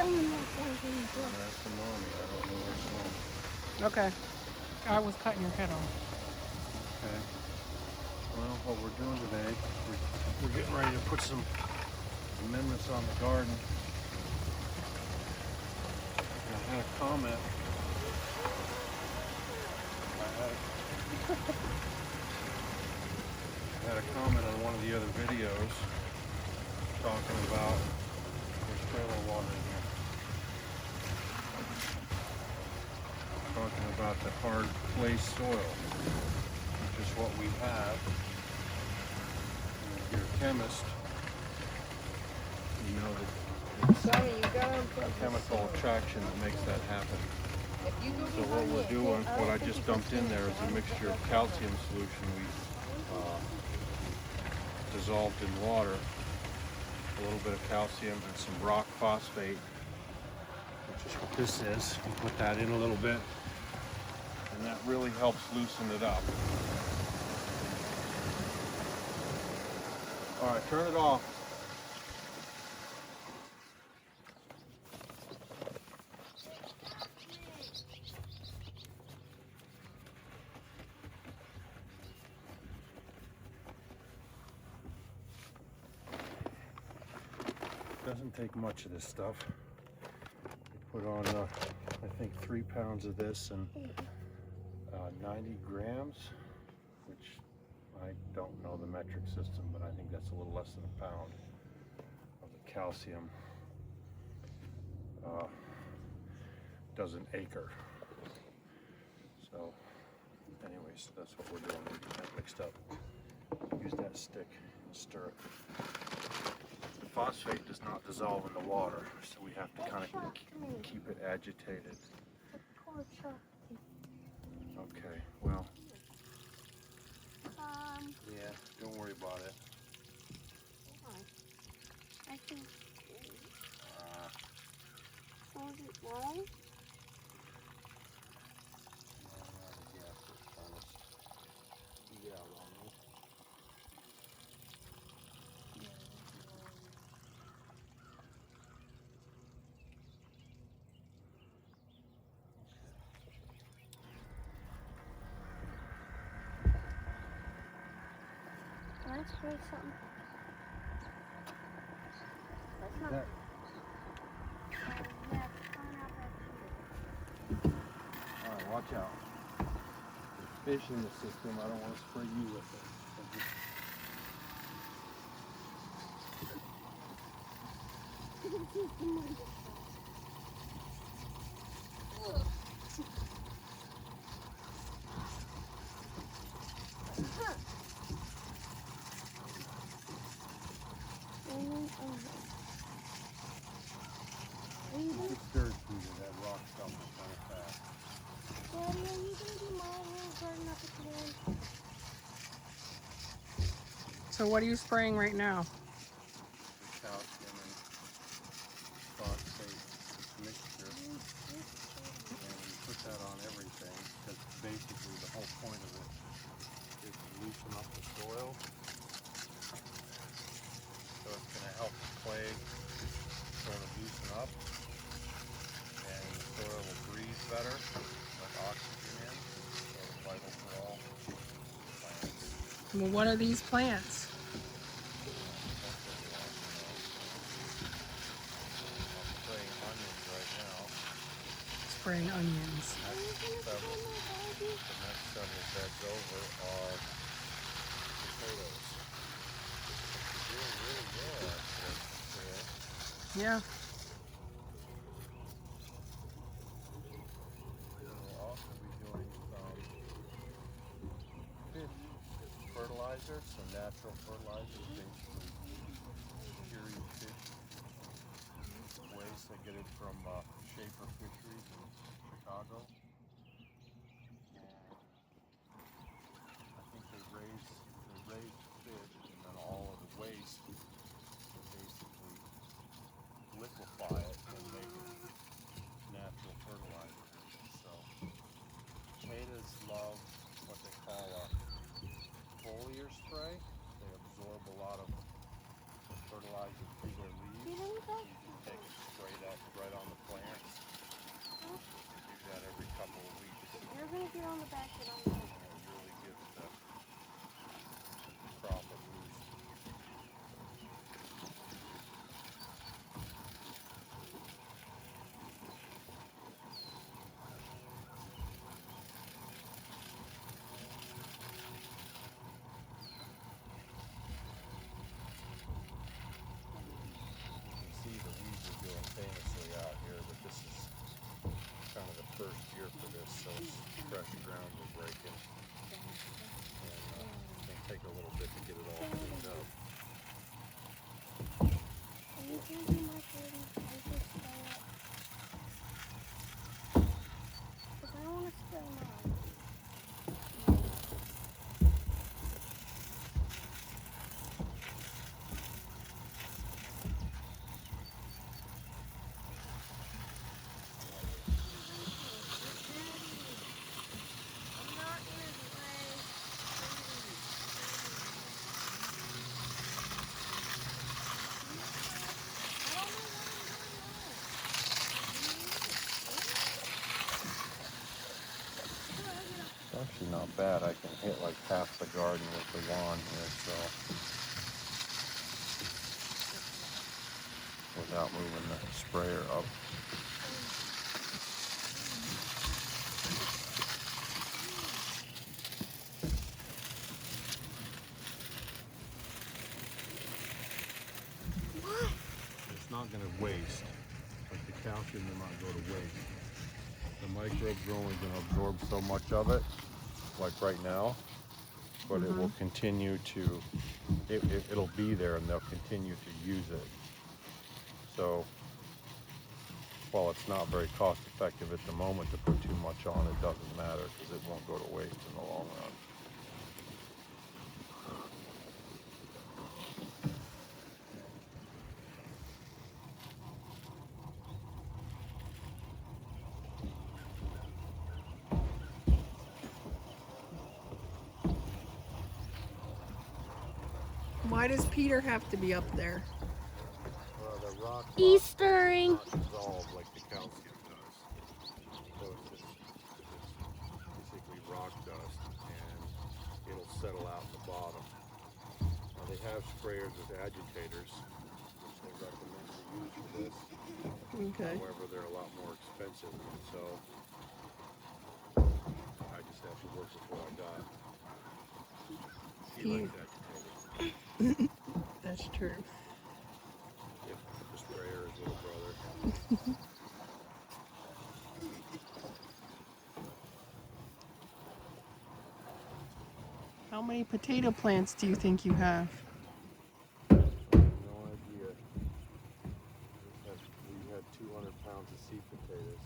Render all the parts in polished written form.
That's the mommy. I don't know what's wrong. Okay. I was cutting your head off. Okay. Well, what we're doing today, we're getting ready to put some amendments on the garden. I had a comment. I had a comment on one of the other videos talking about there's trailer water in here. Talking about the hard clay soil, which is what we have. And if you're a chemist, you know that it's a chemical attraction that makes that happen. So what we're doing, what I just dumped in there is a mixture of calcium solution we dissolved in water, a little bit of calcium and some rock phosphate, which is what this is. We put that in a little bit, and that really helps loosen it up. All right, turn it off. Doesn't take much of this stuff. We put on, I think, 3 pounds of this and 90 grams, which I don't know the metric system, but I think that's a little less than a pound of the calcium. Does an acre. So, anyways, that's what we're doing. We're getting that mixed up. Use that stick and stir it. The phosphate does not dissolve in the water, so we have to kind of keep it agitated. Okay, well, yeah, don't worry about it. I think. Was it wrong? No, not a gas furnace. Yeah, wrong. Let's try something. That's not. That, all right, watch out. There's fish in the system. I don't want to spray you with it. It stirs through you, that rock stuff is kind of fast. Daddy, are you going to do my little garden up again? So what are you spraying right now? The calcium and phosphate mixture. And we put that on everything because basically the whole point of it is to loosen up the soil. So it's going to help the clay sort of loosen up, and the soil will breathe better, let oxygen in, so it's vital for all plants. Well, what are these plants? I'm spraying onions right now. Spraying onions. The next several beds over are potatoes. You're doing really well, actually. Yeah. We'll also be doing some fish fertilizer, some natural fertilizer, basically curing fish waste. I get it from Schaefer Fisheries in Chicago. I think they raise fish, and then all of the waste basically liquefy it and make it natural fertilizer. So potatoes love what they call a foliar spray. They absorb a lot of fertilizer through their leaves. You can take it, spray that right on on the back, get on the back. Really give the crop a boost. You can see the weeds are doing famously out here, but this is kind of the first year for this, so it's fresh ground we're breaking. And it's going to take a little bit to get it all cleaned up. Are you gonna do my food? I just spray it. Because I don't want to spray mine. I'm not in his way. It's actually not bad. I can hit like half the garden with the lawn here, so without moving the sprayer up. It's not going to waste. Like the calcium will not go to waste. The microbes are only going to absorb so much of it, like right now, but it will continue to, it'll be there and they'll continue to use it. So while it's not very cost effective at the moment to put too much on, it doesn't matter because it won't go to waste in the long run. Why does Peter have to be up there? The rock Eastering. not dissolve like the calcium does. So it's basically rock dust and it'll settle out in the bottom. Now they have sprayers with agitators, which they recommend to use for this. Okay. However, they're a lot more expensive, so I just have to work with what I got. He likes agitators. That's true. Yep, the sprayer is little brother. How many potato plants do you think you have? No idea. We had 200 pounds of seed potatoes.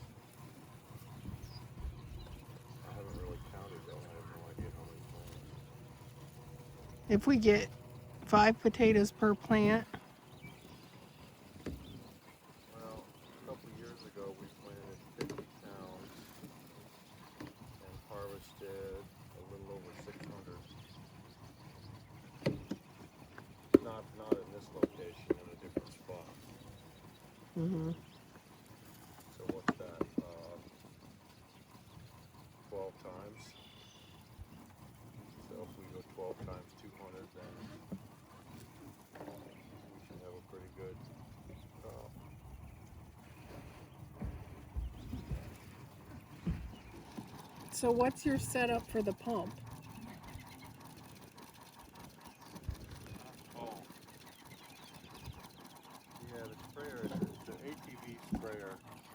I haven't really counted though. I have no idea how many plants. If we get 5 potatoes per plant, Well, a couple years ago we planted 50 pounds and harvested a little over 600. Not in this location, in a different spot. So what's that? 12 times. So if we go 12 times 200, then we should have a pretty good crop. so what's your setup for the pump? Oh. Yeah, the sprayer, it's an ATV sprayer,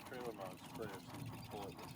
trailer mount sprayer, so you can pull it with